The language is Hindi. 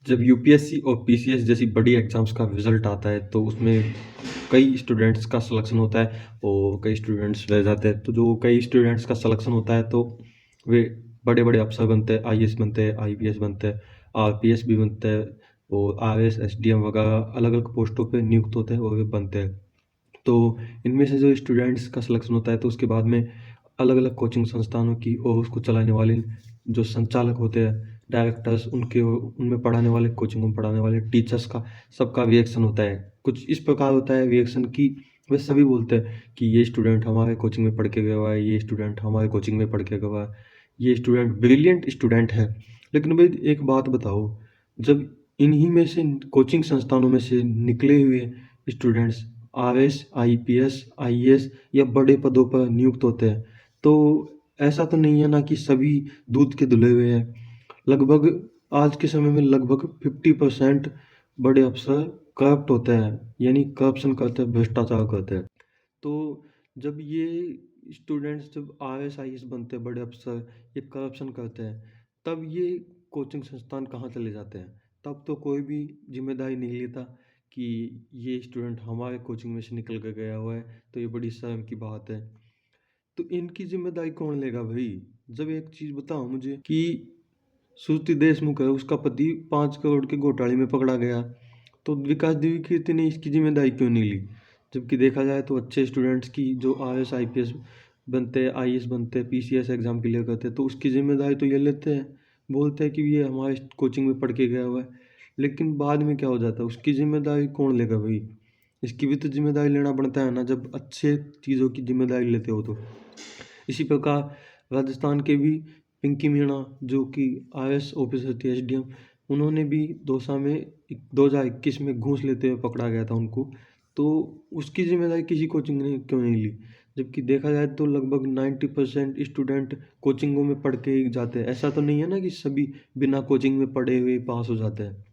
जब यूपीएससी और पीसीएस जैसी बड़ी एग्ज़ाम्स का रिज़ल्ट आता है, तो उसमें कई स्टूडेंट्स का सिलेक्शन होता है और कई स्टूडेंट्स रह जाते हैं। तो जो कई स्टूडेंट्स का सिलेक्शन होता है, तो वे बड़े-बड़े अफ़सर बनते हैं, आईएएस बनते हैं, आईपीएस बनते हैं, आरपीएस भी बनते हैं और आरएस, एसडीएम वगैरह अलग-अलग पोस्टों पे नियुक्त होते हैं और वे बनते हैं। तो इनमें से जो स्टूडेंट्स का सिलेक्शन होता है, तो उसके बाद में अलग-अलग कोचिंग संस्थानों की और उसको चलाने वाले जो संचालक होते हैं, डायरेक्टर्स, उनके उनमें पढ़ाने वाले, कोचिंग में पढ़ाने वाले टीचर्स का सबका रिएक्शन होता है। कुछ इस प्रकार होता है रिएक्शन कि वे सभी बोलते हैं कि ये स्टूडेंट हमारे कोचिंग में पढ़ के गया हुआ है, ये स्टूडेंट हमारे कोचिंग में पढ़ के गया हुआ है, ये स्टूडेंट ब्रिलियंट स्टूडेंट है। लेकिन भाई एक बात बताओ, जब इन्हीं में से कोचिंग संस्थानों में से निकले हुए स्टूडेंट्स आरएस, आईपीएस, आईएएस या बड़े पदों पर नियुक्त होते हैं, तो ऐसा तो नहीं है ना कि सभी दूध के धुले हुए हैं। लगभग आज के समय में लगभग 50% बड़े अफ़सर करप्ट होते हैं, यानी करप्शन करते हैं, भ्रष्टाचार करते हैं। तो जब ये स्टूडेंट्स जब आईएएस, आईएएस बनते हैं, बड़े अफ़सर, ये करप्शन करते हैं, तब ये कोचिंग संस्थान कहाँ चले जाते हैं? तब तो कोई भी ज़िम्मेदारी नहीं लेता कि ये स्टूडेंट हमारे कोचिंग में से निकल के गया हुआ है, तो ये बड़ी शर्म की बात है। तो इनकी ज़िम्मेदारी कौन लेगा भई? जब एक चीज़ बताओ मुझे कि श्रुति देशमुख है, उसका पति 5 करोड़ के घोटाले में पकड़ा गया, तो विकास दिव्यकीर्ति ने इसकी ज़िम्मेदारी क्यों नहीं ली? जबकि देखा जाए तो अच्छे स्टूडेंट्स की जो आईएएस, आईपीएस बनते हैं, आईएएस बनते हैं, पीसीएस एग्ज़ाम क्लियर करते हैं, तो उसकी ज़िम्मेदारी तो ये लेते हैं। बोलते हैं कि ये हमारे कोचिंग में पढ़ के गया हुआ है, लेकिन बाद में क्या हो जाता है, उसकी ज़िम्मेदारी कौन लेगा भई? इसकी भी तो ज़िम्मेदारी लेना बनता है ना, जब अच्छे चीज़ों की ज़िम्मेदारी लेते हो तो। इसी प्रकार राजस्थान के भी पिंकी मीणा, जो कि आईएएस ऑफिसर थी, एसडीएम, उन्होंने भी दौसा में 2021 में घूस लेते हुए पकड़ा गया था उनको। तो उसकी ज़िम्मेदारी किसी कोचिंग ने क्यों नहीं ली? जबकि देखा जाए तो लगभग 90% स्टूडेंट कोचिंगों में पढ़ के ही जाते हैं। ऐसा तो नहीं है ना कि सभी बिना कोचिंग में पढ़े हुए पास हो जाते हैं।